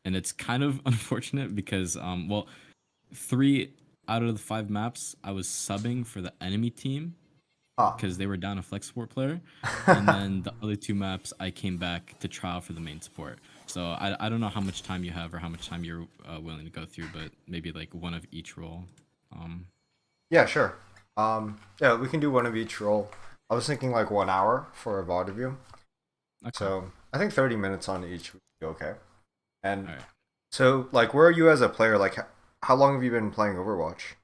and it's kind of unfortunate because well, 3 out of the 5 maps I was subbing for the enemy team Ah, because they were down a flex support player, and then the other 2 maps I came back to trial for the main support. So I don't know how much time you have or how much time you're willing to go through, but maybe like one of each role. Um, yeah, sure. Yeah, we can do one of each role. I was thinking like 1 hour for a VOD review. okay, So I think 30 minutes on each would be okay. And all right. so, like, where are you as a player? Like, how long have you been playing Overwatch?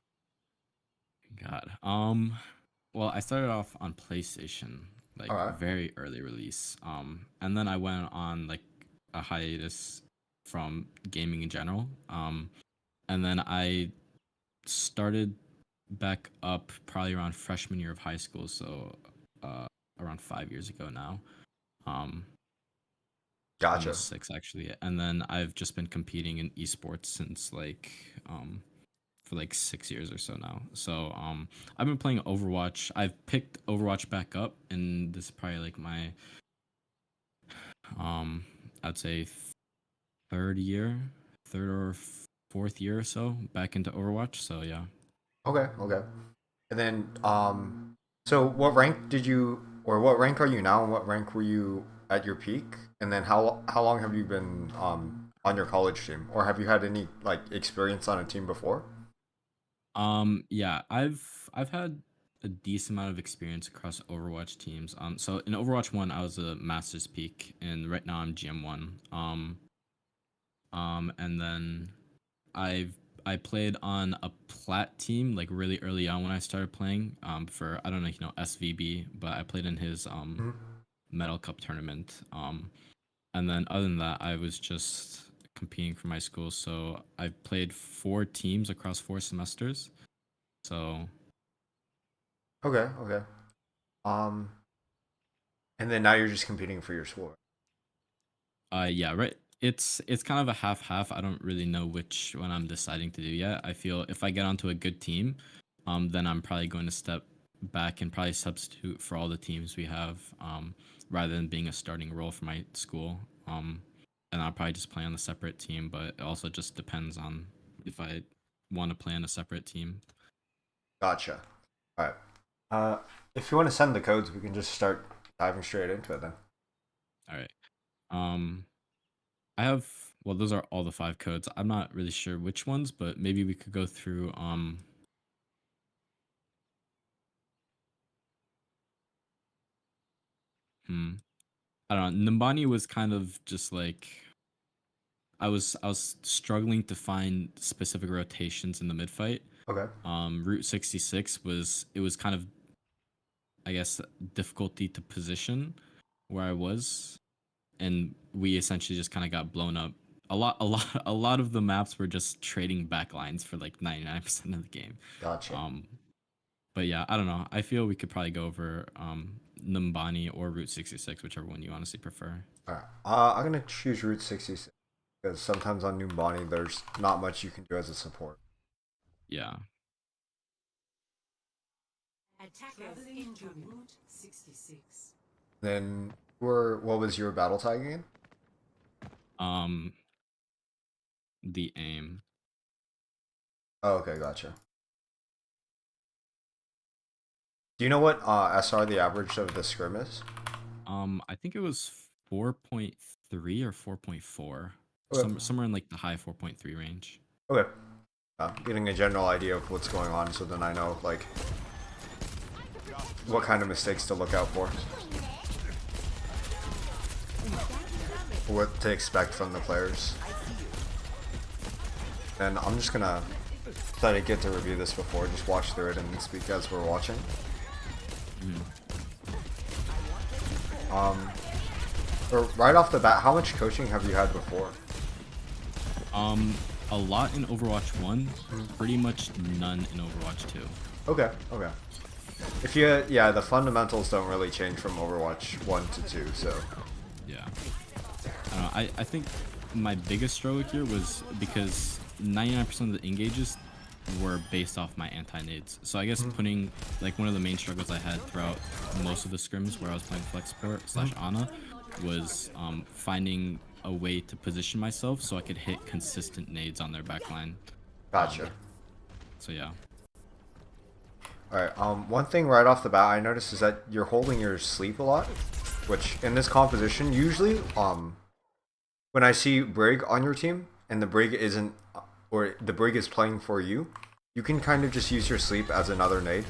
God. Well, I started off on PlayStation, All like right. very early release. And then I went on like a hiatus from gaming in general. And then I started back up probably around freshman year of high school, so uh around 5 years ago now. Um, Gotcha. almost six actually. And then I've just been competing in esports since like for like 6 years or so now. So I've been playing Overwatch. I've picked Overwatch back up, and this is probably like my um I'd say third year, third or fourth year or so back into Overwatch. So yeah. Okay, okay. And then, so what rank did you, or what rank are you now, and what rank were you at your peak? And then how long have you been on your college team, or have you had any like experience on a team before? Yeah, I've had a decent amount of experience across Overwatch teams. So in Overwatch 1, I was a Masters peak, and right now I'm GM1. And then I've I played on a plat team like really early on when I started playing. For I don't know if you know SVB, but I played in his Mhm. Medal Cup tournament. And then other than that, I was just competing for my school. So I've played 4 teams across 4 semesters. So Okay, okay. Um, and then now you're just competing for your school. yeah, right. It's kind of a half half. I don't really know which one I'm deciding to do yet. I feel if I get onto a good team, then I'm probably going to step back and probably substitute for all the teams we have, rather than being a starting role for my school. And I'll probably just play on a separate team, but it also just depends on if I want to play on a separate team. Gotcha. All right. Uh, if you want to send the codes, we can just start diving straight into it then. All right. Um, I have well, those are all the 5 codes. I'm not really sure which ones, but maybe we could go through. Hmm. I don't know. Nimbani was kind of just like I was struggling to find specific rotations in the mid fight. Okay. Route 66 was kind of, I guess, difficulty to position where I was, and we essentially just kind of got blown up. A lot of the maps were just trading backlines for like 99% of the game. Gotcha. Um, but yeah, I don't know. I feel we could probably go over Nimbani or Route 66, whichever one you honestly prefer. All right. I'm gonna choose Route 66 because sometimes on Numbani there's not much you can do as a support. Yeah. Attackers incoming. Route 66. Then, what was your battle tag again? Um, the aim. Oh, okay, gotcha. Do you know what SR the average of the scrim is? I think it was 4.3 or 4.4. Okay. Somewhere in like the high 4.3 range. Okay. Getting a general idea of what's going on, so then I know like what kind of mistakes to look out for, what to expect from the players. And I'm just gonna try to get to review this before, just watch through it and speak as we're watching. Um, or right off the bat, how much coaching have you had before? Um, a lot in Overwatch 1, pretty much none in Overwatch 2. Okay, okay. If you, yeah, the fundamentals don't really change from Overwatch 1 to 2, so. Yeah. I don't know. I think my biggest struggle here was because 99% of the engages were based off my anti-nades. So I guess putting like one of the main struggles I had throughout most of the scrims where I was playing flex support slash Ana was finding a way to position myself so I could hit consistent nades on their backline. Gotcha. So yeah. Alright, one thing right off the bat I noticed is that you're holding your sleep a lot, which in this composition, usually, when I see Brig on your team, and the Brig isn't, or the Brig is playing for you, you can kind of just use your sleep as another nade,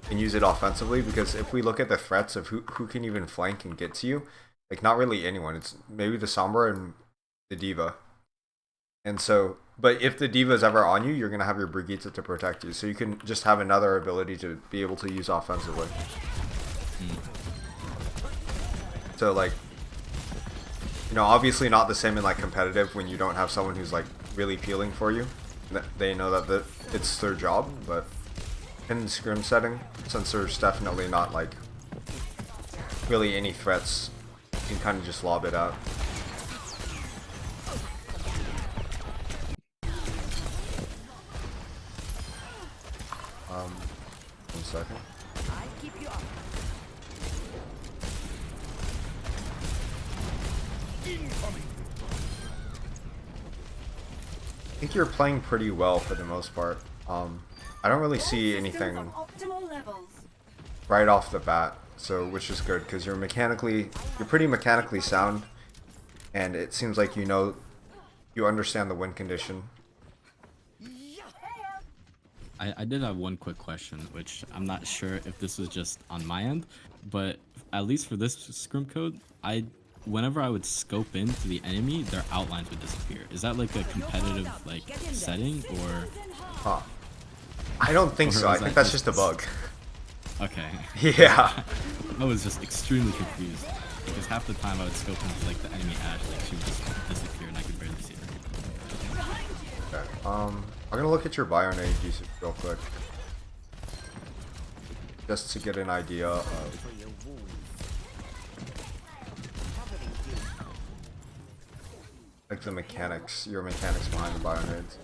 and use it offensively, because if we look at the threats of who can even flank and get to you, like, not really anyone, it's maybe the Sombra and the D.Va. And so, but if the D.Va is ever on you, you're going to have your Brigitte to protect you. So you can just have another ability to be able to use offensively. So like, you know, obviously not the same in like competitive when you don't have someone who's like really peeling for you. They know that it's their job, but in the scrim setting, since there's definitely not like really any threats, you can kind of just lob it out. One second. I keep you up. Incoming. I think you're playing pretty well for the most part. I don't really see anything right off the bat, so which is good because you're pretty mechanically sound, and it seems like you understand the win condition. I did have one quick question, which I'm not sure if this was just on my end, but at least for this scrim code, whenever I would scope into the enemy, their outlines would disappear. Is that like a competitive like setting or? I don't think so. I think that's just a bug. Okay. Yeah. I was just extremely confused because half the time I would scope into like the enemy Ashe, like she would just disappear and I could barely see her. Okay. I'm gonna look at your bio nade usage real quick, just to get an idea of. Like the mechanics, your mechanics behind the bio nades.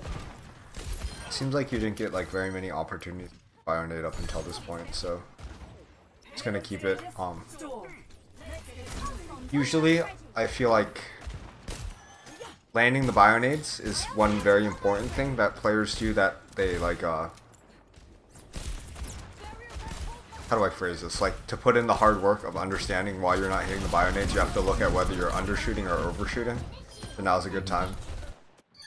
Seems like you didn't get like very many opportunities to bio nade up until this point, so just gonna keep it. Usually, I feel like landing the bio nades is one very important thing that players do that they like. How do I phrase this? Like, to put in the hard work of understanding why you're not hitting the bio nades, you have to look at whether you're undershooting or overshooting. So now's a good time.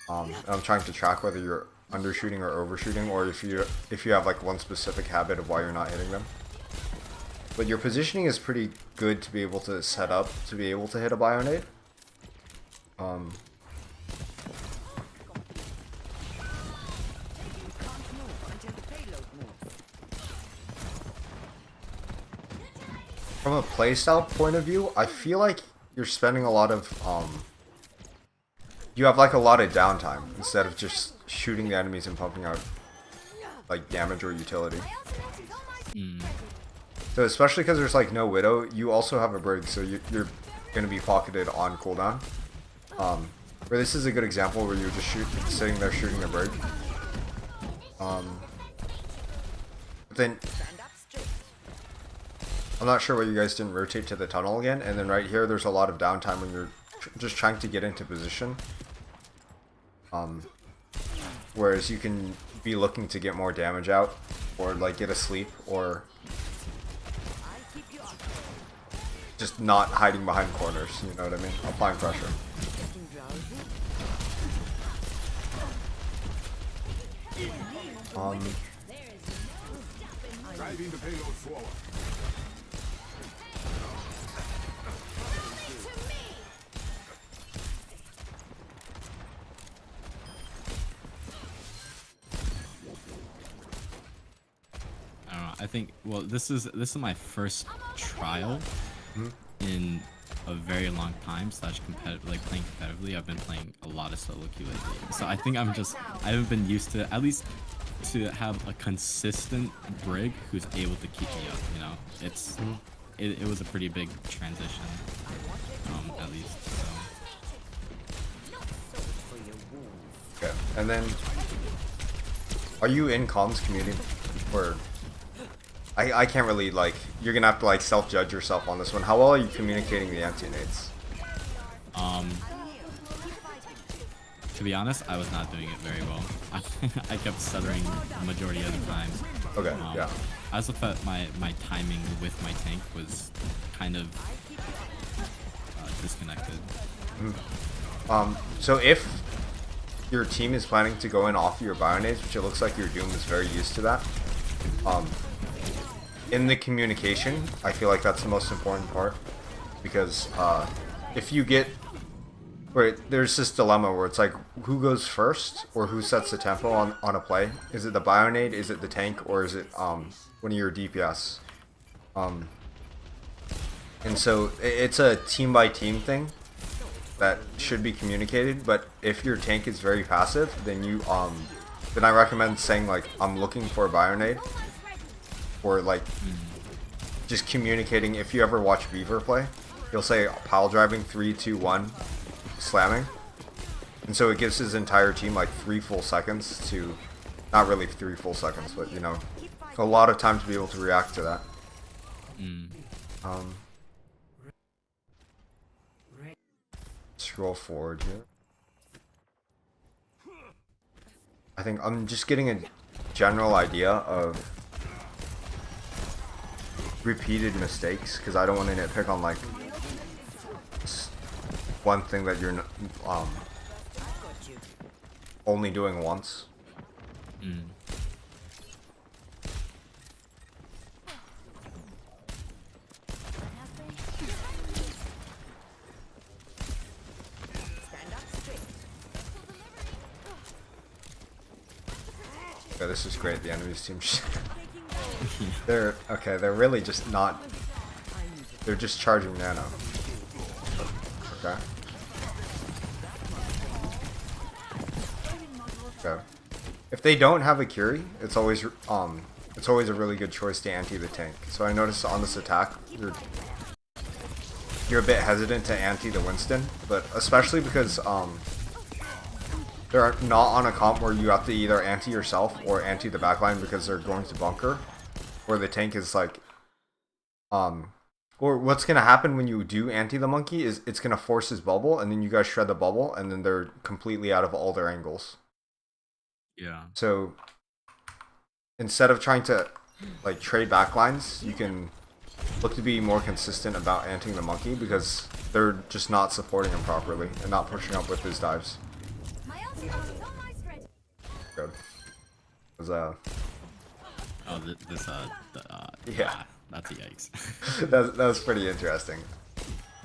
And I'm trying to track whether you're undershooting or overshooting, or if you have like one specific habit of why you're not hitting them. But your positioning is pretty good to be able to set up to be able to hit a bio nade. From a playstyle point of view, I feel like you're spending a lot of you have like a lot of downtime instead of just shooting the enemies and pumping out like damage or utility. So especially because there's like no Widow, you also have a Brig, so you're going to be pocketed on cooldown. Where this is a good example where you're just sitting there shooting a Brig. But then I'm not sure why you guys didn't rotate to the tunnel again, and then right here there's a lot of downtime when you're just trying to get into position. Whereas you can be looking to get more damage out, or like get a sleep, or just not hiding behind corners, you know what I mean? Applying pressure. Driving the payload forward. I think, well, this is my first trial in a very long time like playing competitively. I've been playing a lot of solo queue lately, so I think I haven't been used to at least to have a consistent Brig who's able to keep me up. You know, it was a pretty big transition, at least. So. Okay, and then are you in comms community or? I can't really, like, you're gonna have to like self-judge yourself on this one. How well are you communicating the anti-nades? to be honest, I was not doing it very well. I kept stuttering the majority of the time. Okay, yeah. I also felt my timing with my tank was kind of disconnected. So if your team is planning to go in off your Bionades, which it looks like your Doom is very used to that, in the communication, I feel like that's the most important part, because if you get, there's this dilemma where it's like, who goes first, or who sets the tempo on a play? Is it the Bionade, is it the tank, or is it one of your DPS? And so it's a team by team thing that should be communicated, but if your tank is very passive, then you then I recommend saying like, I'm looking for a Bionade, or like just communicating. If you ever watch Beaver play, he'll say pile driving 3, 2, 1, slamming, and so it gives his entire team like 3 full seconds to, not really 3 full seconds, but you know, a lot of time to be able to react to that. Scroll forward here. I think I'm just getting a general idea of repeated mistakes, because I don't want to nitpick on like one thing that you're only doing once. Okay, this is great. The enemy's team. They're okay. They're really just not. They're just charging nano. Okay. Okay. If they don't have a Curie, it's always a really good choice to anti the tank. So I noticed on this attack, you're a bit hesitant to anti the Winston, but especially because they're not on a comp where you have to either anti yourself or anti the backline because they're going to bunker, or the tank is like, or what's gonna happen when you do anti the monkey is it's gonna force his bubble, and then you guys shred the bubble, and then they're completely out of all their angles. Yeah. So instead of trying to like trade backlines, you can look to be more consistent about anting the monkey, because they're just not supporting him properly and not pushing up with his dives. Good. Was Oh, yeah. That's a yikes. that was pretty interesting.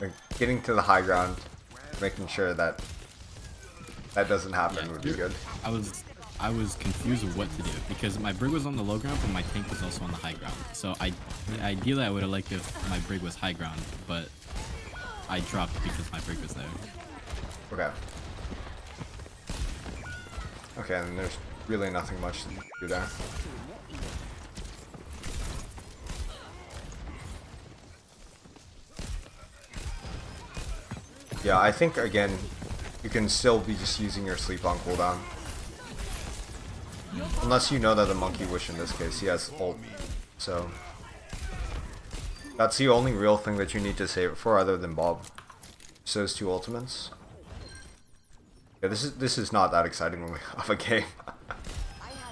Like, getting to the high ground, making sure that that doesn't happen would be good. I was confused with what to do, because my brig was on the low ground, but my tank was also on the high ground. So ideally I would have liked if my brig was high ground, but I dropped because my brig was there. Okay. Okay, and there's really nothing much to do there. Yeah, I think again, you can still be just using your sleep on cooldown. Unless you know that the Monkey Wish in this case, he has ult. So that's the only real thing that you need to save it for, other than Bob. So those 2 ultimates. Yeah, this is not that exciting of a game.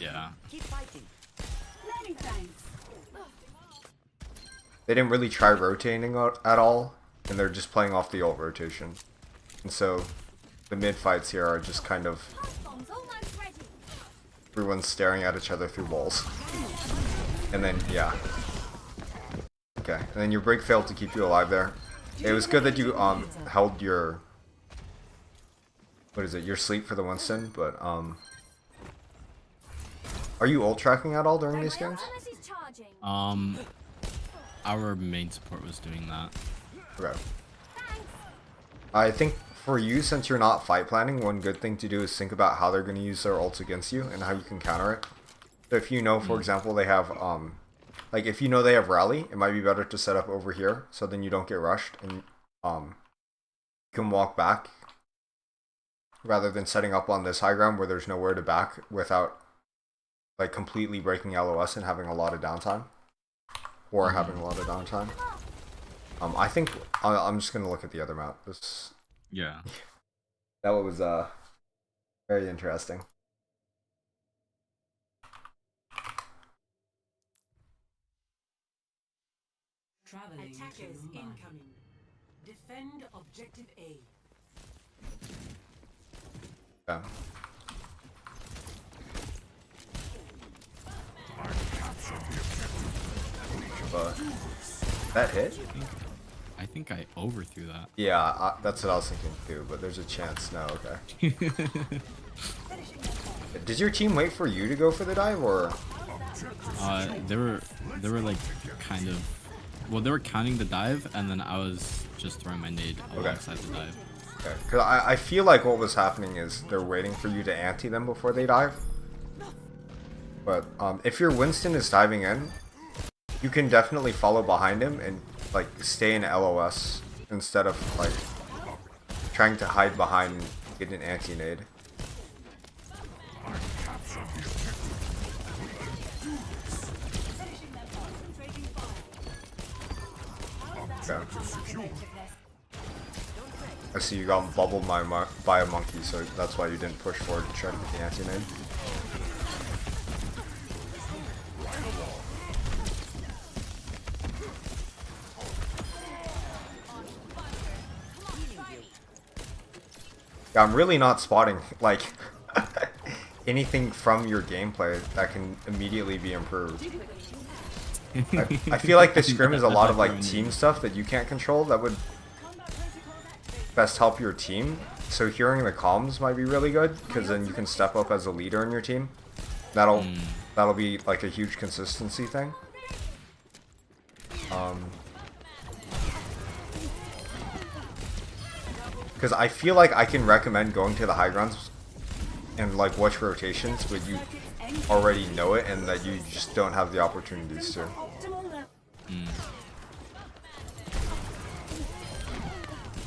Yeah. They didn't really try rotating at all, and they're just playing off the ult rotation. And so the mid fights here are just kind of everyone's staring at each other through walls. And then, yeah. Okay, and then your break failed to keep you alive there. It was good that you held your, what is it, your sleep for the Winston, but are you ult tracking at all during these games? Our main support was doing that. Okay. I think for you, since you're not fight planning, one good thing to do is think about how they're going to use their ults against you and how you can counter it. So if you know, for example, they have, like if you know they have rally, it might be better to set up over here so then you don't get rushed and you can walk back rather than setting up on this high ground where there's nowhere to back without like completely breaking LOS and having a lot of downtime. Or having a lot of downtime. I think I'm just gonna look at the other map. This, yeah, that was Very interesting. Traveling attackers to Mumbai. incoming. Defend objective A. Yeah. But that hit? I think I overthrew that. Yeah, that's what I was thinking too. But there's a chance. No, okay. Did your team wait for you to go for the dive, or? They were like kind of, well, they were counting the dive, and then I was just throwing my nade alongside the dive. Okay. Because I feel like what was happening is they're waiting for you to ante them before they dive. But if your Winston is diving in, you can definitely follow behind him and like stay in LOS instead of like trying to hide behind and get an anti-nade. Okay. I see you got bubbled by a monkey, so that's why you didn't push forward to try to get the anti-nade. Yeah, I'm really not spotting like anything from your gameplay that can immediately be improved. I feel like the scrim is a lot of like team stuff that you can't control that would best help your team. So hearing the comms might be really good because then you can step up as a leader in your team. That'll be like a huge consistency thing. Because I feel like I can recommend going to the high grounds and like watch rotations, but you already know it and that you just don't have the opportunities to.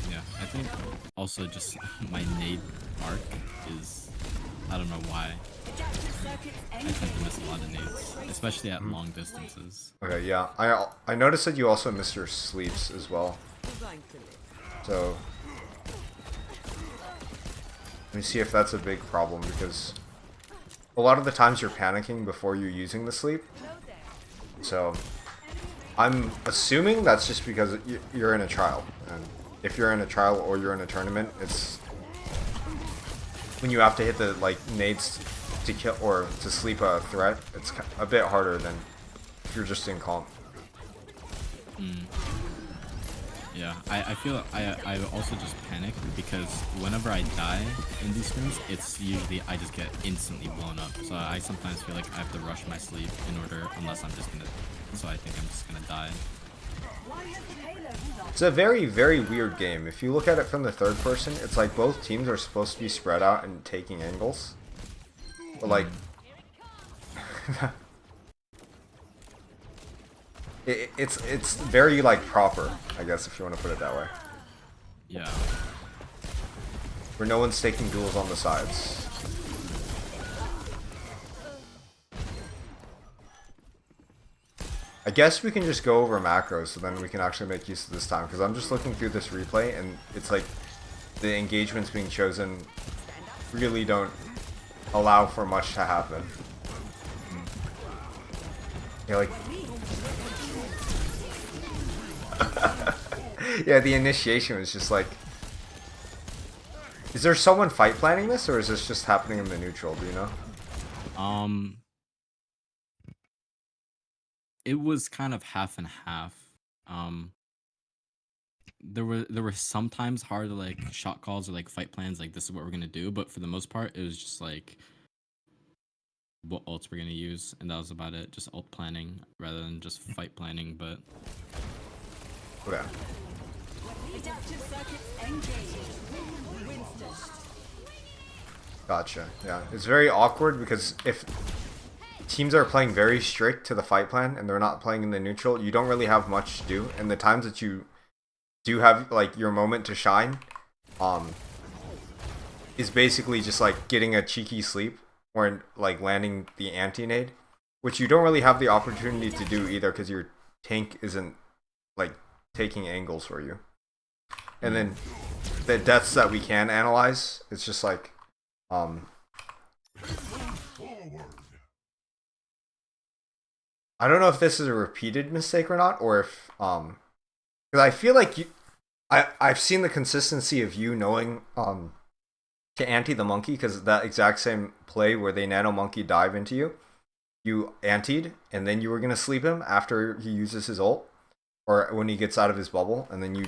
Yeah, I think also just my nade arc is, I don't know why. I tend to miss a lot of nades, especially at long distances. Okay, yeah. I noticed that you also miss your sleeps as well. So let me see if that's a big problem, because a lot of the times you're panicking before you're using the sleep. So I'm assuming that's just because you're in a trial. And if you're in a trial or you're in a tournament, it's when you have to hit the like nades to kill or to sleep a threat, it's a bit harder than if you're just in comp. Yeah, I feel I also just panic because whenever I die in these scrims, it's usually I just get instantly blown up. So I sometimes feel like I have to rush my sleep in order, unless I'm just gonna. So I think I'm just gonna die. It's a very, very weird game. If you look at it from the third person, it's like both teams are supposed to be spread out and taking angles. But like it's very like proper, I guess, if you want to put it that way. Yeah. Where no one's taking duels on the sides. I guess we can just go over macros so then we can actually make use of this time, because I'm just looking through this replay and it's like the engagements being chosen really don't allow for much to happen. Yeah, like yeah, the initiation was just like, is there someone fight planning this, or is this just happening in the neutral, do you know? It was kind of half and half. There were sometimes hard like shot calls or like fight plans, like this is what we're gonna do, but for the most part it was just like what ults we're gonna use, and that was about it. Just ult planning rather than just fight planning. But Okay. Gotcha. Yeah, it's very awkward because if teams are playing very strict to the fight plan and they're not playing in the neutral, you don't really have much to do. And the times that you do have like your moment to shine, is basically just like getting a cheeky sleep or like landing the anti-nade, which you don't really have the opportunity to do either because your tank isn't like taking angles for you. And then the deaths that we can analyze, it's just like Forward. I don't know if this is a repeated mistake or not, or if because I feel like I've seen the consistency of you knowing to anti the monkey, because that exact same play where they nano monkey dive into you, you antied and then you were gonna sleep him after he uses his ult, or when he gets out of his bubble, and then you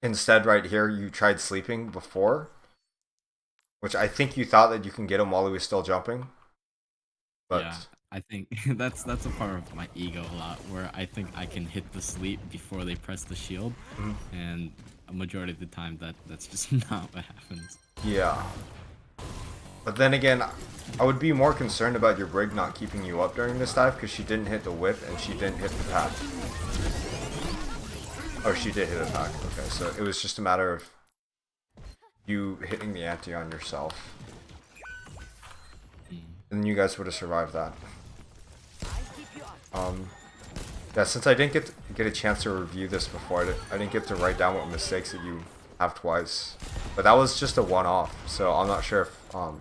instead right here you tried sleeping before, which I think you thought that you can get him while he was still jumping, but. Yeah, I think that's a part of my ego a lot, where I think I can hit the sleep before they press the shield, and a majority of the time that's just not what happens. Yeah. But then again, I would be more concerned about your Brig not keeping you up during this dive, because she didn't hit the whip and she didn't hit the pack. Oh, she did hit a pack. Okay, so it was just a matter of you hitting the anti on yourself. And then you guys would have survived that. Yeah, since I didn't get a chance to review this before, I didn't get to write down what mistakes that you have twice. But that was just a one-off, so I'm not sure if, I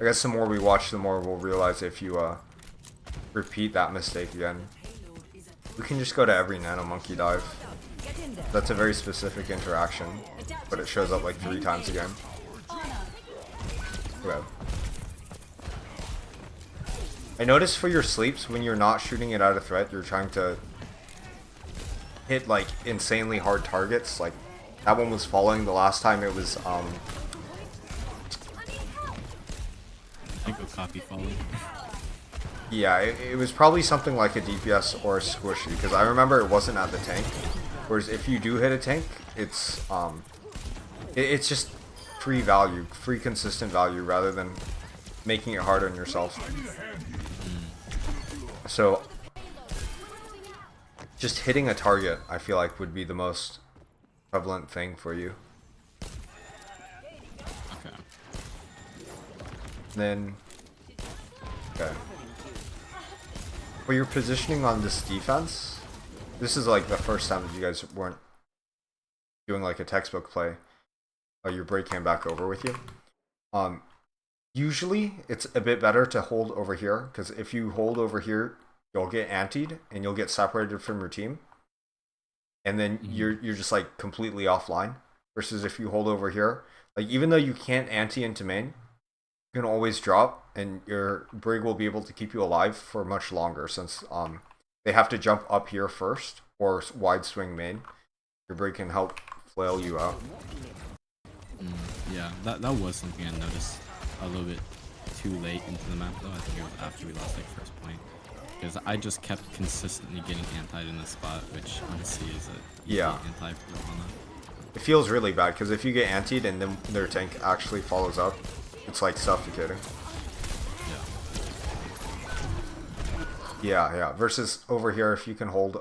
guess the more we watch, the more we'll realize if you, repeat that mistake again. We can just go to every nano monkey dive. That's a very specific interaction, but it shows up like 3 times a game. Okay. I noticed for your sleeps, when you're not shooting it out of threat, you're trying to hit like insanely hard targets. Like that one was falling the last time. It was I go copy falling. yeah, it was probably something like a DPS or a squishy, because I remember it wasn't at the tank. Whereas if you do hit a tank, it's just free value, free consistent value, rather than making it hard on yourself. So, just hitting a target, I feel like, would be the most prevalent thing for you. Okay. Then, okay. For your positioning on this defense, this is like the first time that you guys weren't doing like a textbook play. Your break came back over with you. Usually, it's a bit better to hold over here, because if you hold over here, you'll get antied and you'll get separated from your team, and then you're just like completely offline. Versus if you hold over here, like even though you can't anti into main, you can always drop, and your Brig will be able to keep you alive for much longer, since they have to jump up here first or wide swing main. Your Brig can help flail you out. Yeah, that was something I noticed a little bit too late into the map, though. I think it was after we lost like first point, because I just kept consistently getting antied in the spot, which honestly is a Yeah. anti on that. It feels really bad, because if you get antied and then their tank actually follows up, it's like suffocating. Yeah. Versus over here, if you can hold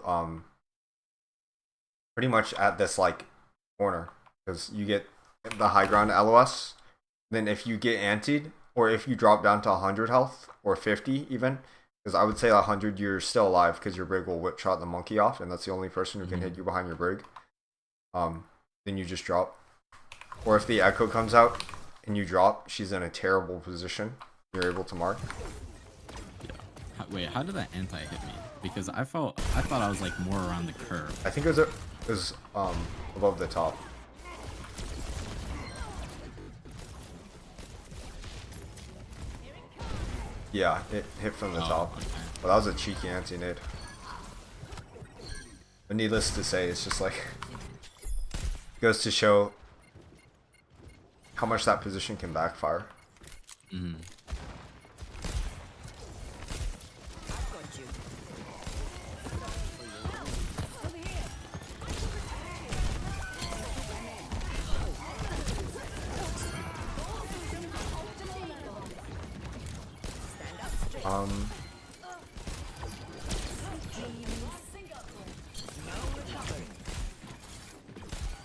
pretty much at this like corner, because you get the high ground LOS. Then if you get antied, or if you drop down to 100 health, or 50 even, because I would say 100 you're still alive, because your Brig will whip shot the monkey off, and that's the only person who can hit you behind your Brig. Then you just drop. Or if the echo comes out and you drop, she's in a terrible position. You're able to mark. Yeah. Wait, how did that anti hit me? Because I thought I was like more around the curve. I think it was above the top. Yeah, it hit from the top. Okay. Well, that was a cheeky anti-nade. But needless to say, it's just like goes to show how much that position can backfire.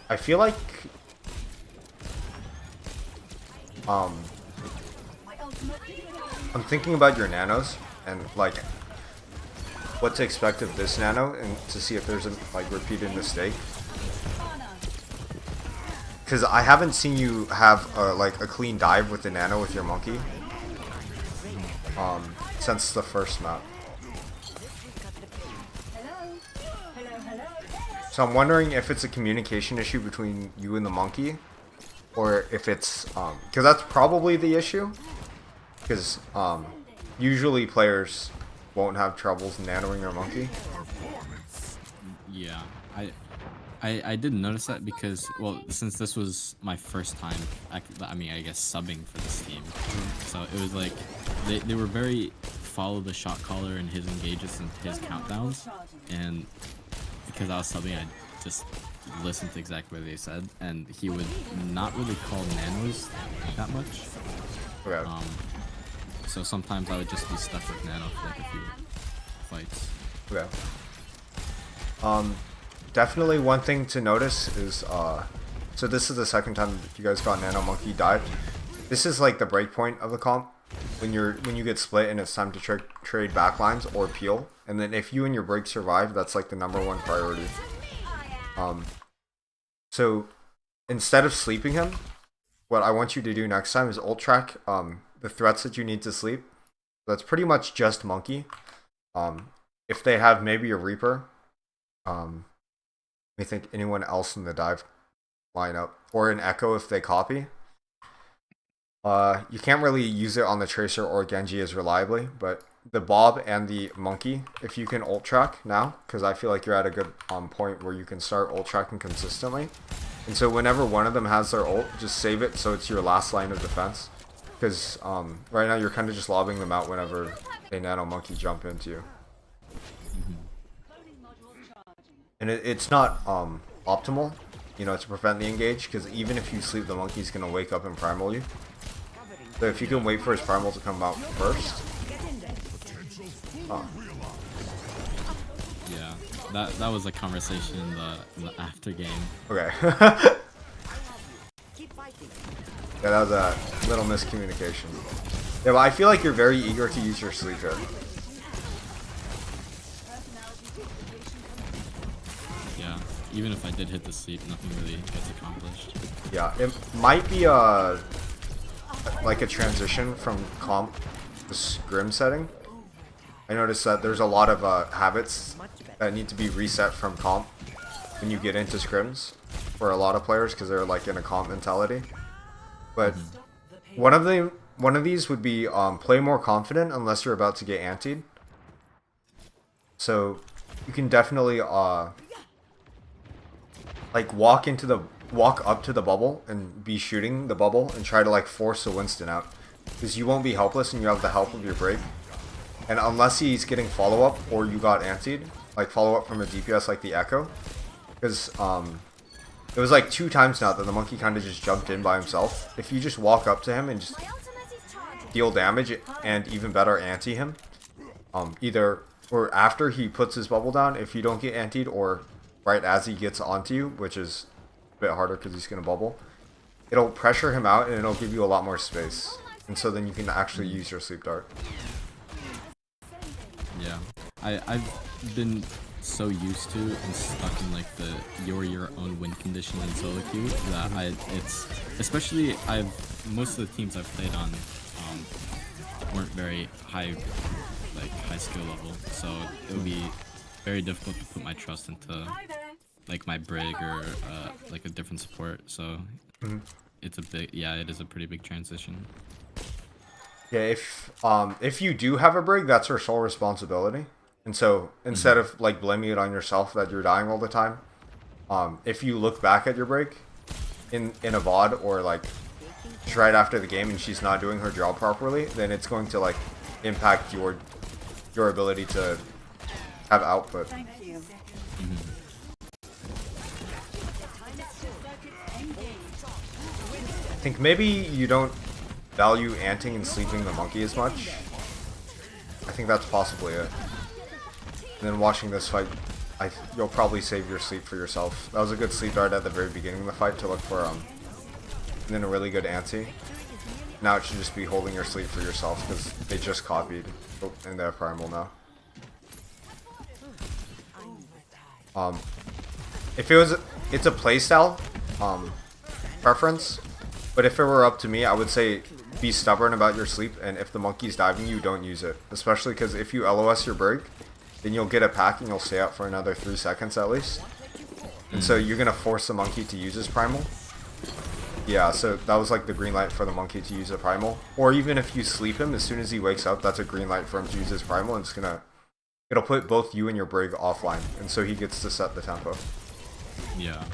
I feel like I'm thinking about your nanos and like what to expect of this nano, and to see if there's a like repeated mistake. Because I haven't seen you have like a clean dive with the nano with your monkey. since the first map. So I'm wondering if it's a communication issue between you and the monkey, or if it's because that's probably the issue. Because usually players won't have troubles nanoing their monkey. Yeah, I did notice that because, well, since this was my first time, I mean, I guess subbing for this team, so it was like they were very follow the shot caller and his engages and his countdowns, and because I was subbing, I just listened to exactly what they said, and he would not really call nanos that much. Okay. So sometimes I would just be stuck with nano for like a few fights. Okay. Definitely one thing to notice is, so this is the second time you guys got Nano Monkey dive. This is like the break point of the comp when you get split and it's time to trade backlines or peel. And then if you and your break survive, that's like the #1 priority. So instead of sleeping him, what I want you to do next time is ult track the threats that you need to sleep. That's pretty much just Monkey. If they have maybe a Reaper, let me think, anyone else in the dive lineup, or an Echo if they copy. You can't really use it on the Tracer or Genji as reliably, but the Bob and the Monkey, if you can ult track now, because I feel like you're at a good point where you can start ult tracking consistently. And so whenever one of them has their ult, just save it so it's your last line of defense. Because right now you're kind of just lobbing them out whenever a Nano Monkey jump into you. And it's not optimal, you know, to prevent the engage, because even if you sleep, the monkey's going to wake up and primal you. So if you can wait for his primal to come out first. Yeah, that was a conversation in the after game. Okay. Yeah, that was a little miscommunication. Yeah, but I feel like you're very eager to use your sleep here. Yeah, even if I did hit the sleep, nothing really gets accomplished. Yeah, it might be like a transition from comp to scrim setting. I noticed that there's a lot of habits that need to be reset from comp when you get into scrims for a lot of players, because they're like in a comp mentality. But one of these would be play more confident unless you're about to get antied. So you can definitely like walk up to the bubble and be shooting the bubble and try to like force a Winston out, because you won't be helpless and you have the help of your break. And unless he's getting follow up or you got antied, like follow up from a DPS like the Echo, because it was like 2 times now that the monkey kind of just jumped in by himself. If you just walk up to him and just deal damage and even better anti him, either or after he puts his bubble down, if you don't get antied, or right as he gets onto you, which is a bit harder because he's gonna bubble, it'll pressure him out and it'll give you a lot more space, and so then you can actually use your sleep dart. Yeah, I've been so used to and stuck in like the your own win condition in solo queue that it's especially most of the teams I've played on weren't very high skill level, so it would be very difficult to put my trust into like my brig or like a different support. So it's a big, yeah, it is a pretty big transition. Yeah, if you do have a brig, that's your sole responsibility. And so instead of like blaming it on yourself that you're dying all the time, if you look back at your break in a VOD or like just right after the game and she's not doing her job properly, then it's going to like impact your ability to have output. Thank you. I think maybe you don't value anting and sleeping the monkey as much. I think that's possibly it. And then watching this fight, you'll probably save your sleep for yourself. That was a good sleep dart at the very beginning of the fight to look for and then a really good anti. Now it should just be holding your sleep for yourself because they just copied and they have primal now. If it's a playstyle preference, But if it were up to me, I would say be stubborn about your sleep, and if the monkey's diving you, don't use it. Especially because if you LOS your brig, then you'll get a pack and you'll stay up for another 3 seconds at least. And so you're gonna force the monkey to use his primal. Yeah, so that was like the green light for the monkey to use a primal. Or even if you sleep him, as soon as he wakes up, that's a green light for him to use his primal, and it'll put both you and your brig offline, and so he gets to set the tempo. Yeah.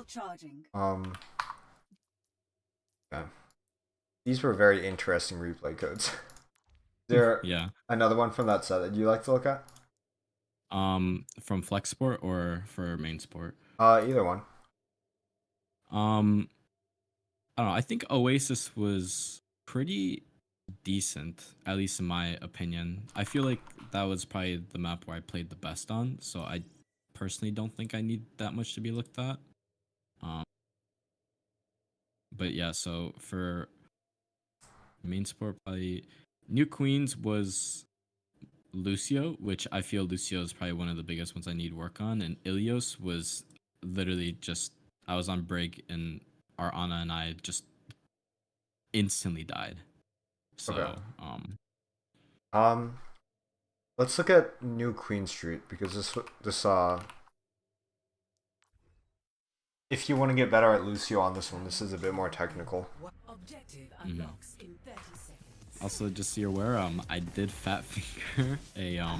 Charging. Yeah. These were very interesting replay codes. Is there Yeah. another one from that set that you like to look at? From flex sport or for main sport? Either one. I don't know. I think Oasis was pretty decent, at least in my opinion. I feel like that was probably the map where I played the best on, so I personally don't think I need that much to be looked at. But yeah, so for main sport, probably New Queens was Lucio, which I feel Lucio is probably one of the biggest ones I need work on, and Ilios was literally just I was on break and our Ana and I just instantly died. So Okay. Let's look at New Queen Street because this if you want to get better at Lucio on this one, this is a bit more technical. Objective unlocks in 30 seconds. also just so you're aware, I did fat finger a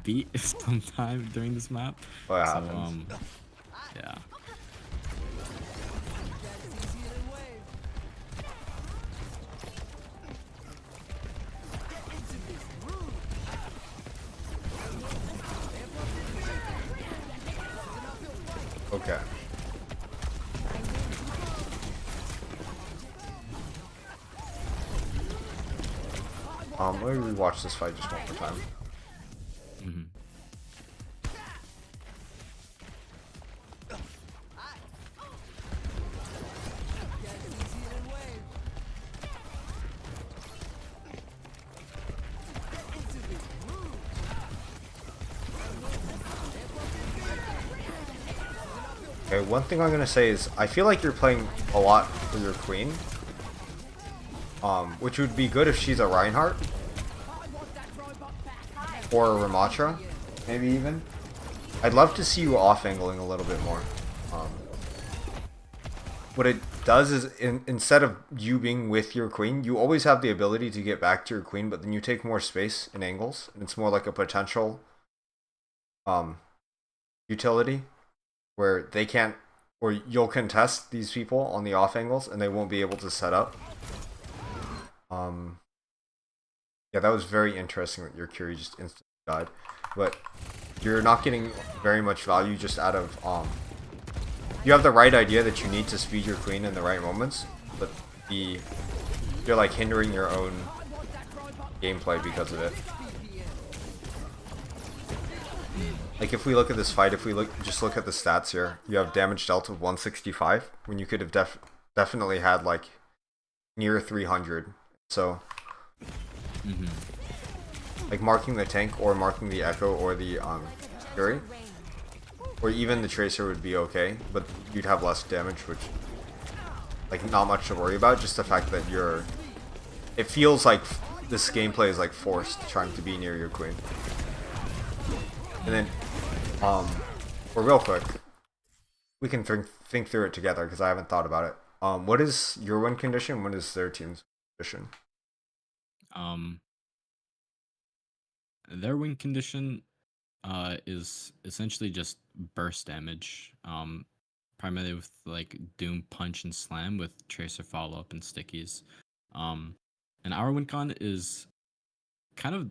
beat sometime during this map. Oh, it So happens. yeah. Okay. Let me rewatch this fight just one more time. Mhm. Okay, one thing I'm gonna say is I feel like you're playing a lot for your queen. Which would be good if she's a Reinhardt. Or a Ramatra, maybe even. I'd love to see you off-angling a little bit more. What it does is, instead of you being with your queen, you always have the ability to get back to your queen, but then you take more space in angles, and it's more like a potential utility, where they can't, or you'll contest these people on the off angles, and they won't be able to set up. Yeah, that was very interesting that your Curie just instantly died, but you're not getting very much value just out of you have the right idea that you need to speed your queen in the right moments, but you're like hindering your own gameplay because of it. Like if we look at this fight, if we just look at the stats here, you have damage dealt of 165 when you could have definitely had like near 300. So like marking the tank or marking the Echo or the Fury or even the Tracer would be okay, but you'd have less damage, which like not much to worry about. Just the fact that it feels like this gameplay is like forced trying to be near your queen. And then or real quick, we can think through it together because I haven't thought about it. What is your win condition? What is their team's condition? Their win condition is essentially just burst damage. Primarily with like Doom, Punch, and Slam with Tracer follow up and stickies. And our win con is kind of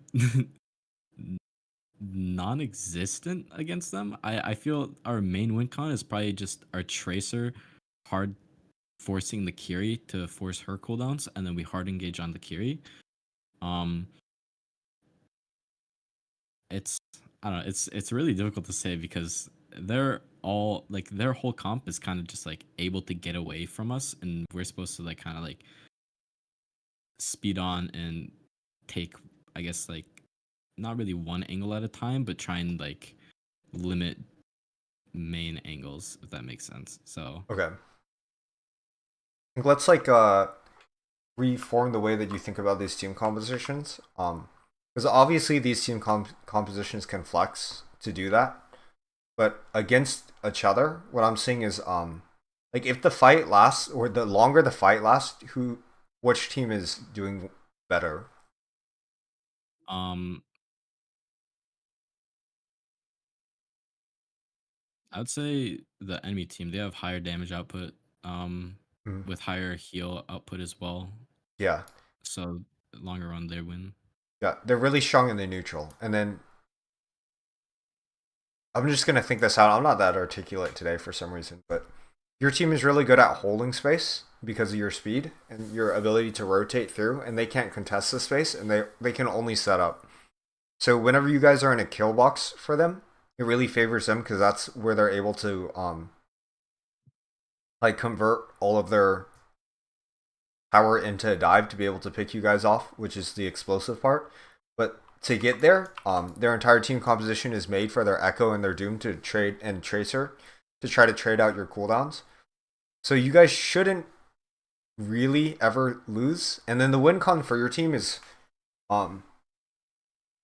non-existent against them. I feel our main win con is probably just our Tracer hard forcing the Kiri to force her cooldowns, and then we hard engage on the Kiri. It's I don't know, it's really difficult to say because they're all like their whole comp is kind of just like able to get away from us, and we're supposed to like kind of like speed on and take, I guess, like not really one angle at a time, but try and like limit main angles, if that makes sense. So Okay. think let's like reform the way that you think about these team compositions. Because obviously these team compositions can flex to do that, but against each other, what I'm saying is like if the fight lasts or the longer the fight lasts, which team is doing better? Um, I'd say the enemy team, they have higher damage output, Mhm. with higher heal output as well. Yeah, So longer run, they win. yeah, they're really strong in the neutral, and then I'm just gonna think this out. I'm not that articulate today for some reason, but your team is really good at holding space because of your speed and your ability to rotate through, and they can't contest the space, and they can only set up. So whenever you guys are in a kill box for them, it really favors them because that's where they're able to like convert all of their power into a dive to be able to pick you guys off, which is the explosive part. But to get there, their entire team composition is made for their Echo and their Doom to trade and Tracer to try to trade out your cooldowns. So you guys shouldn't really ever lose. And then the win con for your team is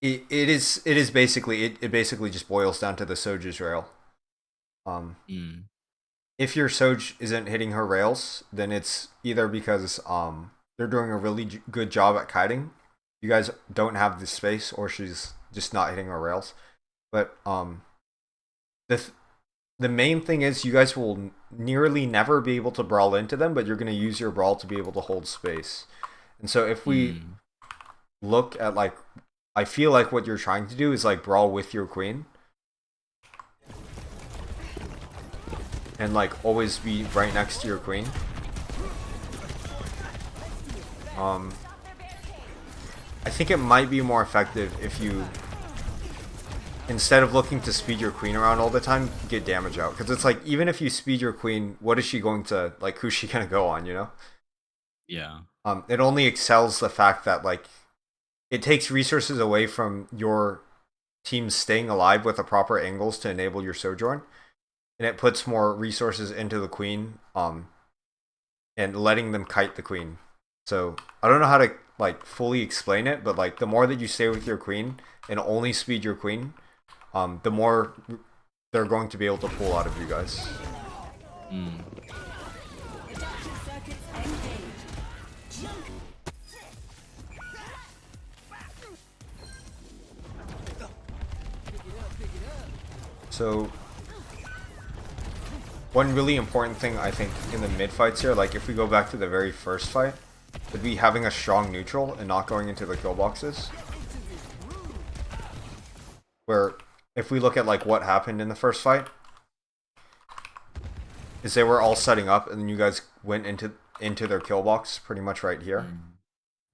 it basically it basically just boils down to the Soja's rail. If your Soj isn't hitting her rails, then it's either because they're doing a really good job at kiting. You guys don't have the space, or she's just not hitting her rails. But the main thing is you guys will nearly never be able to brawl into them, but you're going to use your brawl to be able to hold space. And so if we look at like, I feel like what you're trying to do is like brawl with your queen. And like always be right next to your queen. I think it might be more effective if you, instead of looking to speed your queen around all the time, get damage out. Because it's like, even if you speed your queen, what is she going to, like, who's she going to go on, you know? Yeah. It only excels the fact that, like, it takes resources away from your team staying alive with the proper angles to enable your Sojourn. And it puts more resources into the queen, and letting them kite the queen. So I don't know how to like fully explain it, but like the more that you stay with your queen and only speed your queen, the more they're going to be able to pull out of you guys. So one really important thing I think in the mid fights here, like if we go back to the very first fight, would be having a strong neutral and not going into the kill boxes. Where if we look at like what happened in the first fight, is they were all setting up and then you guys went into their kill box pretty much right here.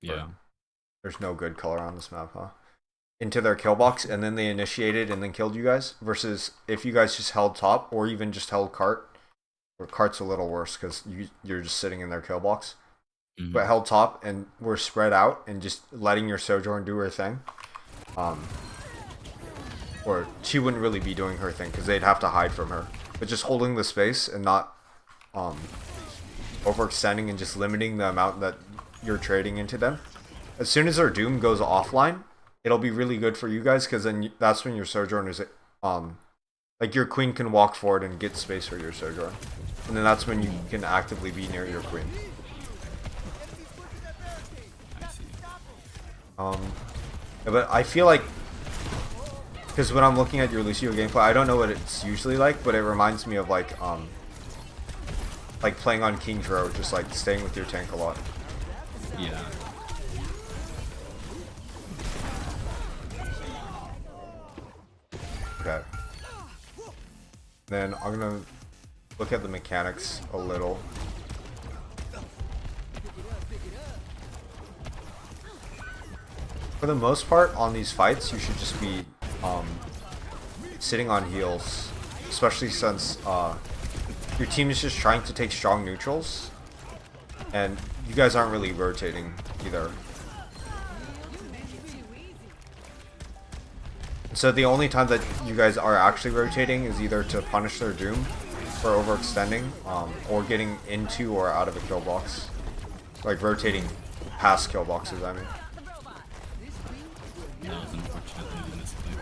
Yeah. There's no good color on this map, huh? Into their kill box and then they initiated and then killed you guys, versus if you guys just held top or even just held cart, or cart's a little worse because you're just sitting in their kill box, but held top and were spread out and just letting your Sojourn do her thing, or she wouldn't really be doing her thing because they'd have to hide from her, but just holding the space and not overextending and just limiting the amount that you're trading into them. As soon as their Doom goes offline, it'll be really good for you guys because then that's when your Sojourn is like your queen can walk forward and get space for your Sojourn, and then that's when you can actively be near your queen. I see. But I feel like, because when I'm looking at your Lucio gameplay, I don't know what it's usually like, but it reminds me of like playing on King's Row, just like staying with your tank a lot. Yeah. Okay. Then I'm gonna look at the mechanics a little. For the most part, on these fights, you should just be sitting on heals, especially since your team is just trying to take strong neutrals, and you guys aren't really rotating either. So the only time that you guys are actually rotating is either to punish their Doom for overextending, or getting into or out of a kill box. Like rotating past kill boxes, I mean. That was unfortunately in this clip.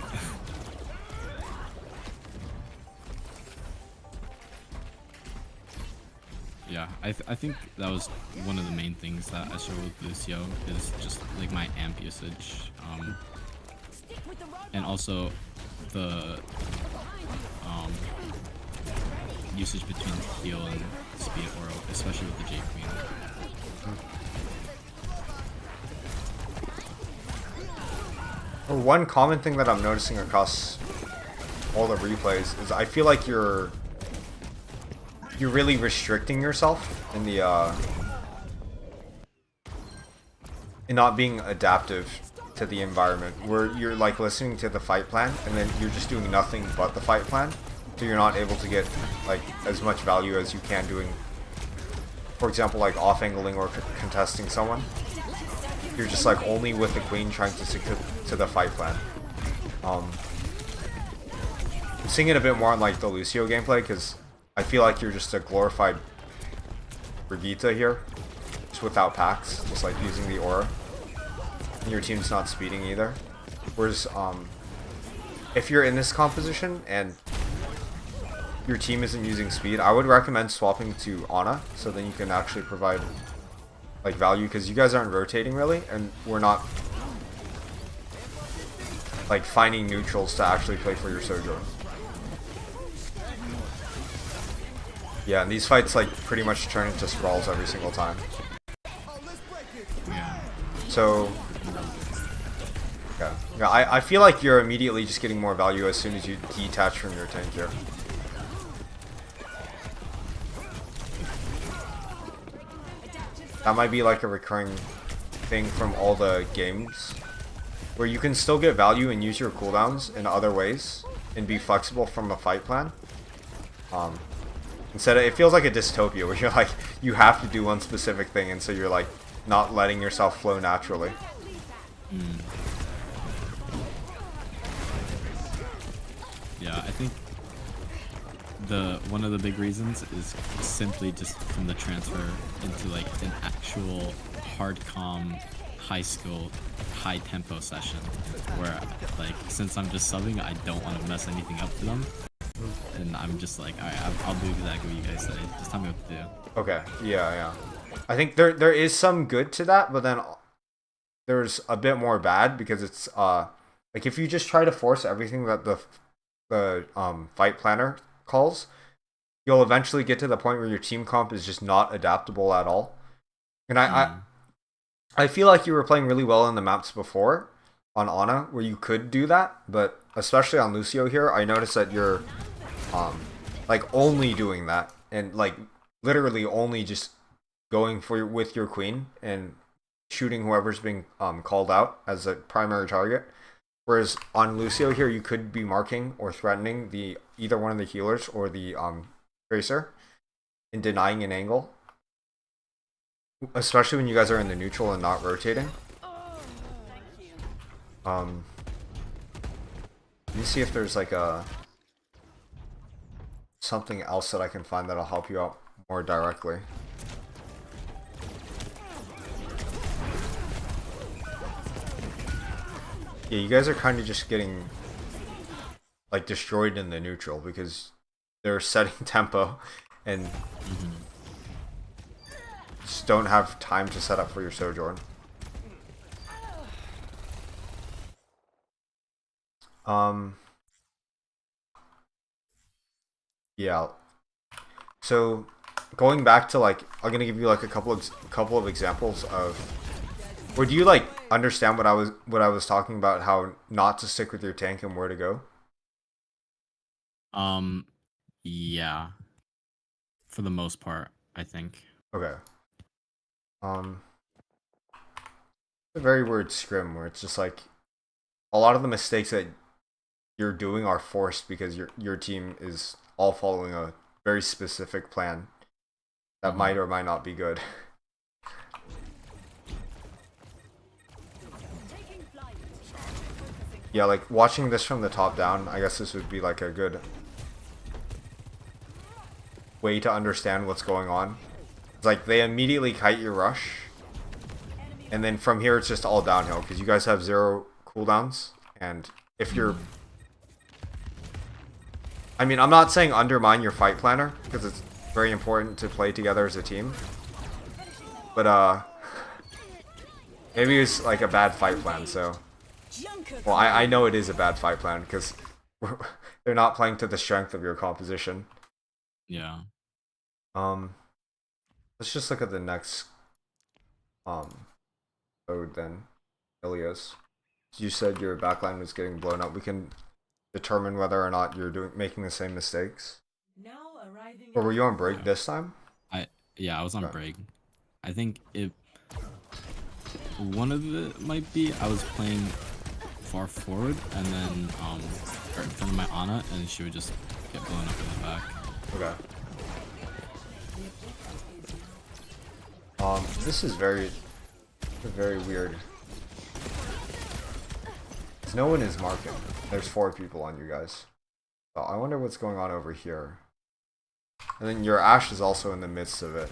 Yeah, I think that was one of the main things that I struggle with Lucio is just like my amp usage, and also the usage between heal and speed aura, especially with the J Queen. One common thing that I'm noticing across all the replays is I feel like you're really restricting yourself in the in not being adaptive to the environment, where you're like listening to the fight plan and then you're just doing nothing but the fight plan, so you're not able to get like as much value as you can doing, for example, like off angling or contesting someone. You're just like only with the queen trying to stick to the fight plan. I'm seeing it a bit more on like the Lucio gameplay because I feel like you're just a glorified Brigitte here, just without packs, just like using the aura. And your team's not speeding either. Whereas, if you're in this composition and your team isn't using speed, I would recommend swapping to Ana, so then you can actually provide like value, because you guys aren't rotating really, and we're not like finding neutrals to actually play for your Sojourn. Yeah, and these fights like pretty much turn into sprawls every single time. Yeah. So yeah, I feel like you're immediately just getting more value as soon as you detach from your tank here. That might be like a recurring thing from all the games, where you can still get value and use your cooldowns in other ways and be flexible from a fight plan. Instead of, it feels like a dystopia where you're like, you have to do one specific thing, and so you're like not letting yourself flow naturally. Yeah, I think one of the big reasons is simply just from the transfer into like an actual hard comm, high skill, high tempo session, where like since I'm just subbing, I don't want to mess anything up for them, and I'm just like, alright, I'll do exactly what you guys say. Just tell me what to do. Okay, yeah. I think there is some good to that, but then there's a bit more bad, because it's like if you just try to force everything that the fight planner calls, you'll eventually get to the point where your team comp is just not adaptable at all. And I feel like you were playing really well in the maps before on Ana where you could do that, but especially on Lucio here, I noticed that you're like only doing that, and like literally only just going with your queen and shooting whoever's being called out as a primary target. Whereas on Lucio here, you could be marking or threatening either one of the healers or the tracer and denying an angle, especially when you guys are in the neutral and not rotating. Let me see if there's like something else that I can find that'll help you out more directly. Yeah, you guys are kind of just getting like destroyed in the neutral because they're setting tempo and just don't have time to set up for your Sojourn. Yeah. So going back to like, I'm gonna give you like a couple of examples of. Or do you like understand what I was talking about, how not to stick with your tank and where to go? Yeah. For the most part, I think. Okay. A very weird scrim where it's just like a lot of the mistakes that you're doing are forced because your team is all following a very specific plan that might or might not be good. Yeah, like watching this from the top down, I guess this would be like a good way to understand what's going on. It's like they immediately kite your rush, and then from here it's just all downhill because you guys have 0 cooldowns. And if you're, I mean, I'm not saying undermine your fight planner because it's very important to play together as a team, but maybe it's like a bad fight plan. So, well, I know it is a bad fight plan because they're not playing to the strength of your composition. Yeah. Let's just look at the next code then. Ilias. You said your backline was getting blown up. We can determine whether or not you're making the same mistakes. Now arriving Or were you on break this time? Yeah, I was on break. I think one of it might be I was playing far forward and then right in front of my Ana, and she would just get blown up in the back. Okay. This is very weird. No one is marking. There's 4 people on you guys. So I wonder what's going on over here. And then your Ashe is also in the midst of it.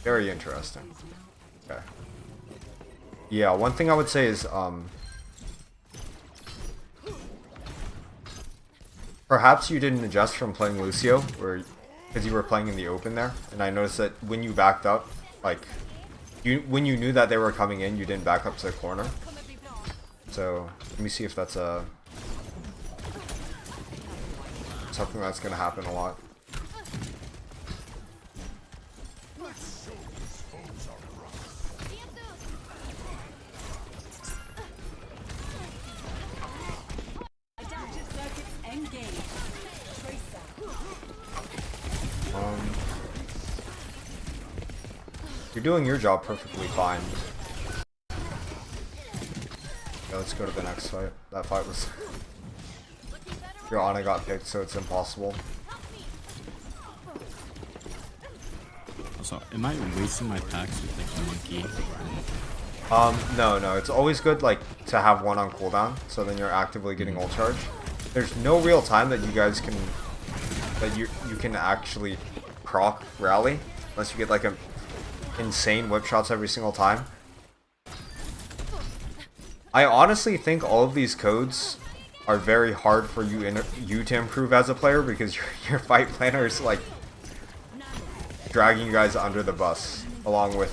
Very interesting. Okay. Yeah, one thing I would say is perhaps you didn't adjust from playing Lucio, because you were playing in the open there, and I noticed that when you backed up, like when you knew that they were coming in, you didn't back up to the corner. So let me see if that's something that's gonna happen a lot. You're doing your job perfectly fine. Yeah, let's go to the next fight. That fight was... Your Ana got picked, so it's impossible. So, am I wasting my packs with like the monkey? No. It's always good, like, to have one on cooldown, so then you're actively getting ult charge. There's no real time that you guys can... that you can actually proc rally, unless you get, like, a insane whip shots every single time. I honestly think all of these codes are very hard for you to improve as a player because your fight planner is like dragging you guys under the bus along with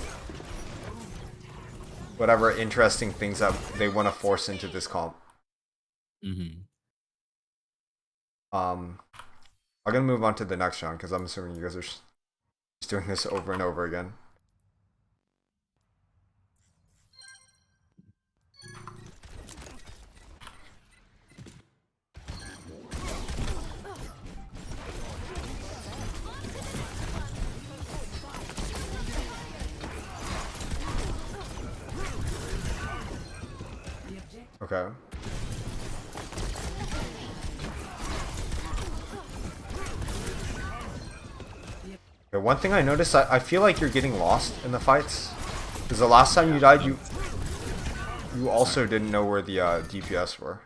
whatever interesting things that they want to force into this comp. I'm gonna move on to the next round because I'm assuming you guys are just doing this over and over again. Okay. Okay, one thing I noticed, I feel like you're getting lost in the fights. Because the last time you died, you also didn't know where the DPS were.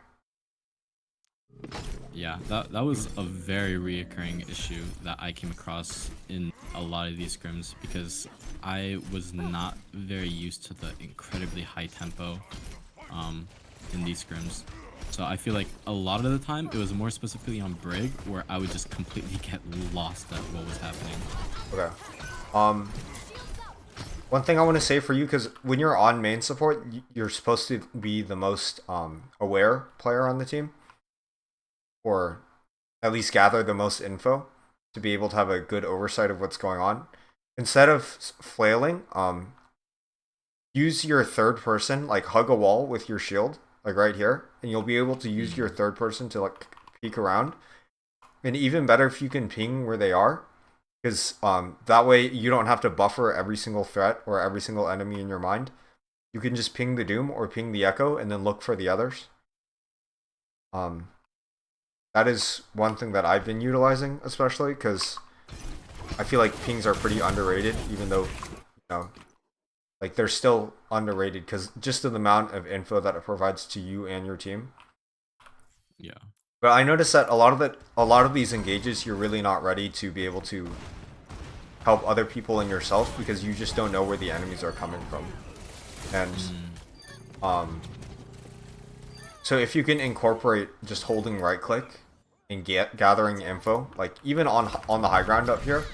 Yeah, that was a very reoccurring issue that I came across in a lot of these scrims because I was not very used to the incredibly high tempo in these scrims. So I feel like a lot of the time it was more specifically on Brig where I would just completely get lost at what was happening. Okay. One thing I want to say for you, because when you're on main support, you're supposed to be the most aware player on the team, or at least gather the most info to be able to have a good oversight of what's going on. Instead of flailing, use your third person, like hug a wall with your shield, like right here, and you'll be able to use your third person to like peek around. And even better if you can ping where they are, because that way you don't have to buffer every single threat or every single enemy in your mind. You can just ping the Doom or ping the Echo and then look for the others. That is one thing that I've been utilizing, especially because I feel like pings are pretty underrated, even though, like they're still underrated because just the amount of info that it provides to you and your team. Yeah. But I noticed that a lot of these engages, you're really not ready to be able to help other people and yourself because you just don't know where the enemies are coming from. And so if you can incorporate just holding right click and gathering info, like even on the high ground up here,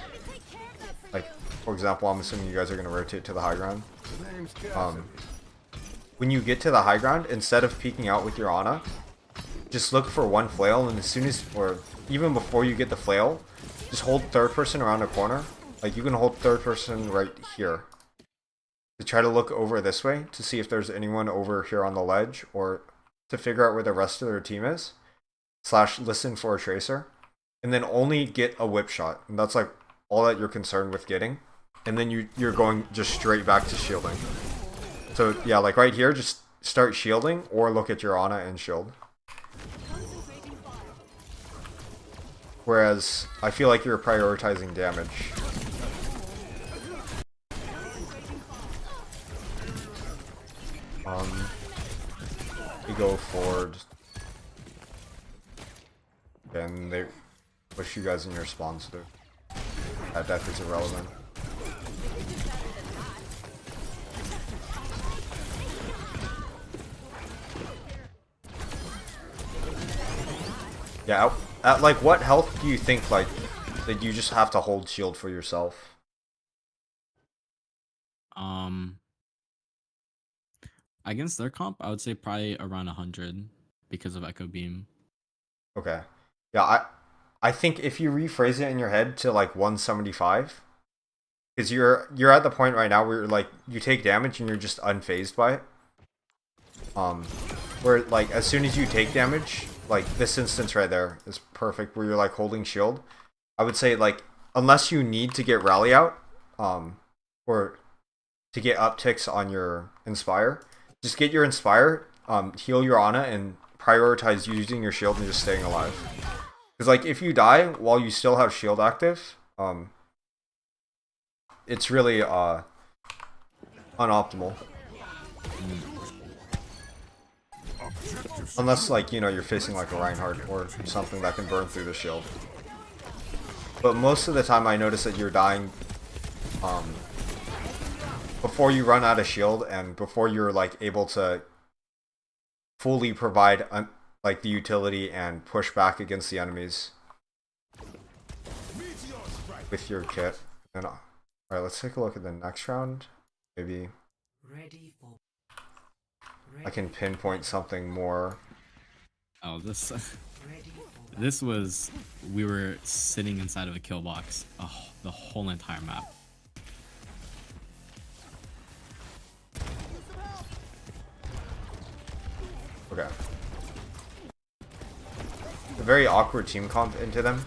like for example, I'm assuming you guys are going to rotate to the high ground. When you get to the high ground, instead of peeking out with your Ana, just look for one flail, and as soon as, or even before you get the flail, just hold third person around a corner. Like you can hold third person right here. To try to look over this way to see if there's anyone over here on the ledge, or to figure out where the rest of their team is. / listen for a tracer. And then only get a whip shot. And that's like all that you're concerned with getting. And then you're going just straight back to shielding. So yeah, like right here, just start shielding or look at your Ana and shield. Whereas I feel like you're prioritizing damage. You go forward. And they push you guys in your spawns too. That death is irrelevant. Yeah, at like what health do you think like that you just have to hold shield for yourself? Against their comp, I would say probably around 100 because of Echo Beam. Okay. Yeah, I think if you rephrase it in your head to like 175, because you're at the point right now where like you take damage and you're just unfazed by it. Where like as soon as you take damage, like this instance right there is perfect where you're like holding shield. I would say like unless you need to get rally out, or to get upticks on your inspire, just get your inspire, heal your Ana, and prioritize using your shield and just staying alive. Because like if you die while you still have shield active, it's really unoptimal. Unless like, you know, you're facing like a Reinhardt or something that can burn through the shield. But most of the time I notice that you're dying before you run out of shield and before you're like able to fully provide like the utility and push back against the enemies with your kit. And alright, let's take a look at the next round. Maybe I can pinpoint something more. Oh, this was, we were sitting inside of a kill box the whole entire map. Okay. A very awkward team comp into them,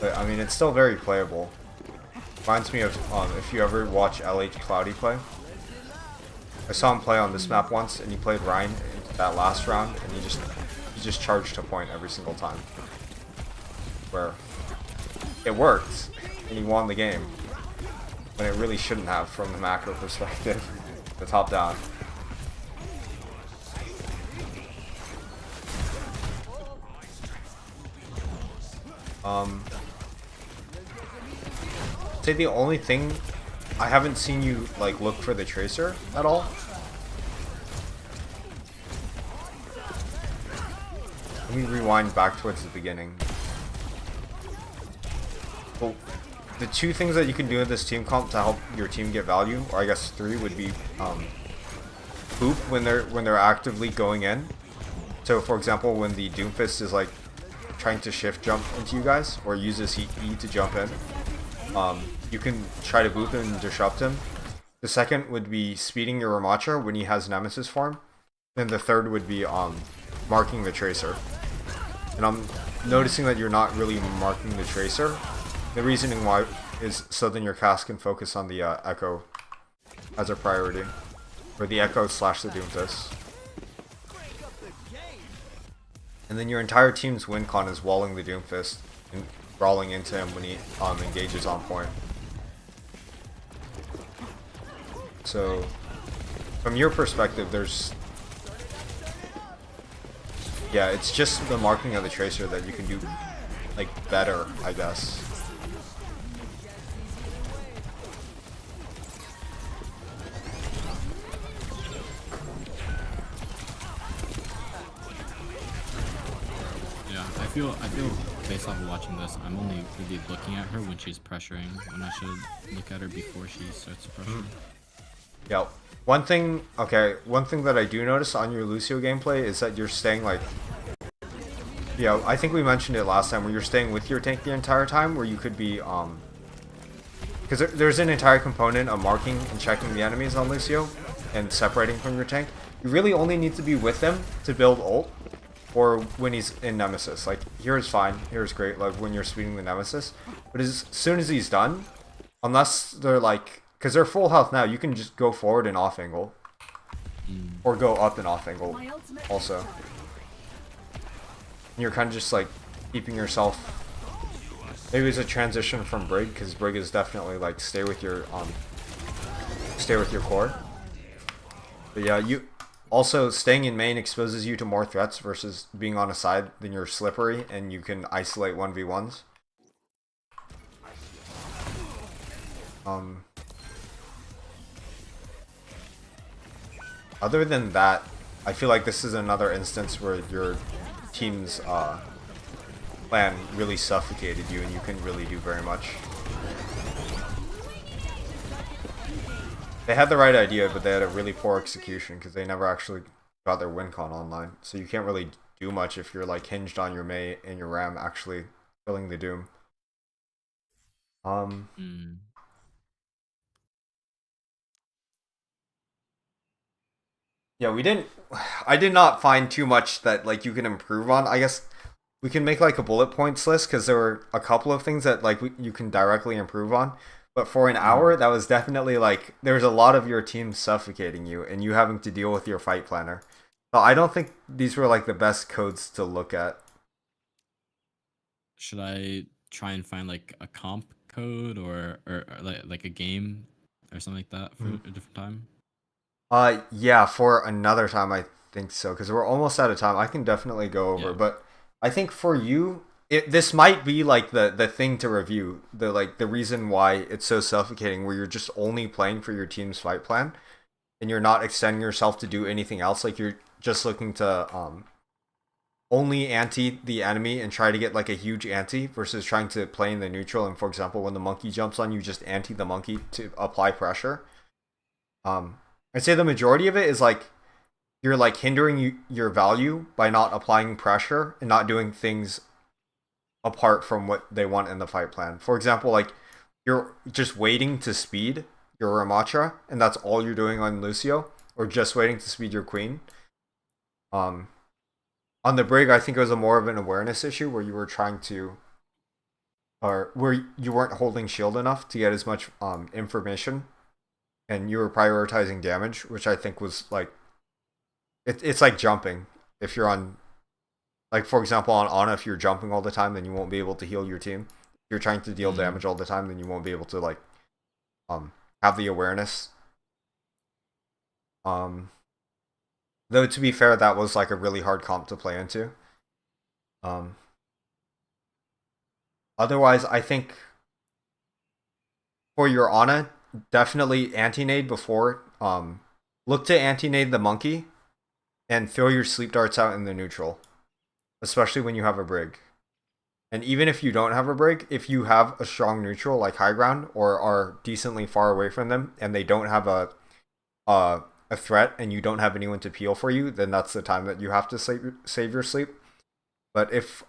but I mean it's still very playable. Reminds me of if you ever watch LH Cloudy play. I saw him play on this map once, and he played Ryan in that last round, and he just charged to point every single time. Where it worked, and he won the game, when it really shouldn't have from the macro perspective, the top down. Say the only thing, I haven't seen you like look for the tracer at all. Let me rewind back towards the beginning. Well, the two things that you can do in this team comp to help your team get value, or I guess three, would be boop when they're actively going in. So for example, when the Doomfist is like trying to shift jump into you guys, or uses E to jump in, you can try to boop him and disrupt him. The second would be speeding your Ramacha when he has Nemesis form. Then the third would be marking the tracer. And I'm noticing that you're not really marking the tracer. The reasoning why is so then your cast can focus on the Echo as a priority. Or the Echo / the Doomfist. And then your entire team's win con is walling the Doomfist and brawling into him when he engages on point. So, from your perspective, there's Yeah, it's just the marking of the tracer that you can do like better, I guess. Yeah, I feel based off of watching this, I'm only really looking at her when she's pressuring, when I should look at her before she starts pressuring. Yeah. One thing that I do notice on your Lucio gameplay is that you're staying like, yeah, I think we mentioned it last time, where you're staying with your tank the entire time, where you could be, because there's an entire component of marking and checking the enemies on Lucio and separating from your tank. You really only need to be with them to build ult, or when he's in Nemesis. Like, here is fine, here is great, like when you're speeding the Nemesis. But as soon as he's done, unless they're like, because they're full health now, you can just go forward and off angle. Or go up and off angle also. And you're kind of just like keeping yourself. Maybe it's a transition from Brig, because Brig is definitely like stay with your core. But yeah, you also staying in main exposes you to more threats versus being on a side. Then you're slippery and you can isolate 1v1s. Other than that, I feel like this is another instance where your team's plan really suffocated you and you couldn't really do very much. They had the right idea, but they had a really poor execution because they never actually got their win con online. So you can't really do much if you're like hinged on your Mei and your Ram actually filling the Doom. Yeah, I did not find too much that like you can improve on. I guess we can make like a bullet points list because there were a couple of things that like you can directly improve on. But for an hour, that was definitely like there was a lot of your team suffocating you and you having to deal with your fight planner. So I don't think these were like the best codes to look at. Should I try and find like a comp code or like a game or something like that for a different time? Yeah, for another time I think so because we're almost out of time. I can definitely go over, but I think for you, this might be like the thing to review, the reason why it's so suffocating, where you're just only playing for your team's fight plan, and you're not extending yourself to do anything else. Like you're just looking to only anti the enemy and try to get like a huge anti versus trying to play in the neutral. And for example, when the monkey jumps on you, just anti the monkey to apply pressure. I'd say the majority of it is like you're like hindering your value by not applying pressure and not doing things apart from what they want in the fight plan. For example, like you're just waiting to speed your Ramattra and that's all you're doing on Lucio, or just waiting to speed your Queen. On the Brig, I think it was a more of an awareness issue where you were trying to, or where you weren't holding shield enough to get as much information, and you were prioritizing damage, which I think was like, it's like jumping. If you're on, like for example on Ana, if you're jumping all the time, then you won't be able to heal your team. If you're trying to deal damage all the time, then you won't be able to like have the awareness. Though to be fair, that was like a really hard comp to play into. Otherwise, I think for your Ana, definitely anti-nade before. Look to anti-nade the monkey and throw your sleep darts out in the neutral, especially when you have a Brig. And even if you don't have a Brig, if you have a strong neutral like high ground or are decently far away from them and they don't have a threat and you don't have anyone to peel for you, then that's the time that you have to save your sleep. But if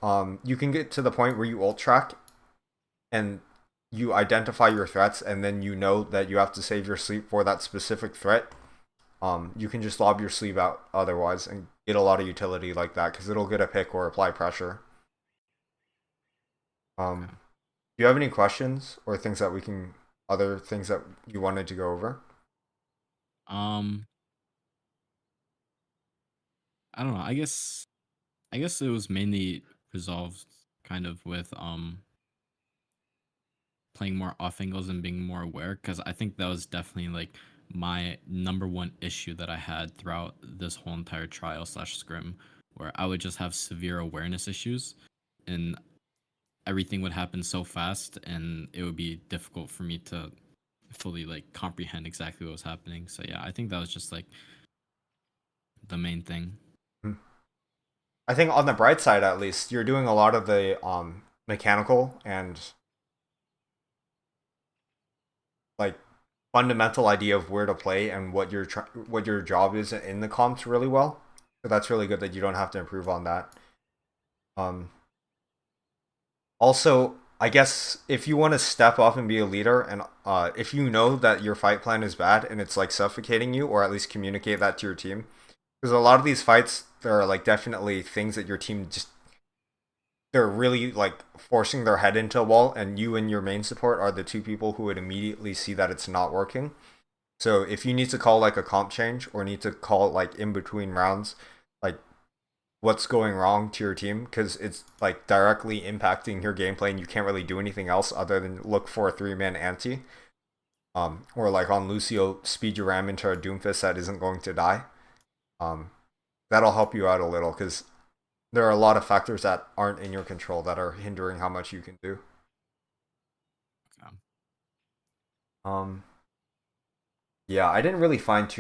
you can get to the point where you ult track and you identify your threats and then you know that you have to save your sleep for that specific threat, you can just lob your sleep out otherwise and get a lot of utility like that because it'll get a pick or apply pressure. Do you have any questions or other things that you wanted to go over? I don't know. I guess it was mainly resolved kind of with playing more off angles and being more aware, because I think that was definitely like my number one issue that I had throughout this whole entire trial slash scrim where I would just have severe awareness issues, and everything would happen so fast, and it would be difficult for me to fully like comprehend exactly what was happening. So yeah, I think that was just like the main thing. I think on the bright side, at least, you're doing a lot of the mechanical and like fundamental idea of where to play and what your job is in the comps really well. So that's really good that you don't have to improve on that. Um, Also, I guess if you want to step up and be a leader, and if you know that your fight plan is bad and it's like suffocating you, or at least communicate that to your team, because a lot of these fights, there are like definitely things that your team just they're really like forcing their head into a wall, and you and your main support are the two people who would immediately see that it's not working. So if you need to call like a comp change or need to call like in between rounds, like what's going wrong to your team, because it's like directly impacting your gameplay and you can't really do anything else other than look for a 3-man anti, or like on Lucio, speed your ram into a Doomfist that isn't going to die. um, that'll help you out a little, because there are a lot of factors that aren't in your control that are hindering how much you can do. Okay. um, yeah, I didn't really find too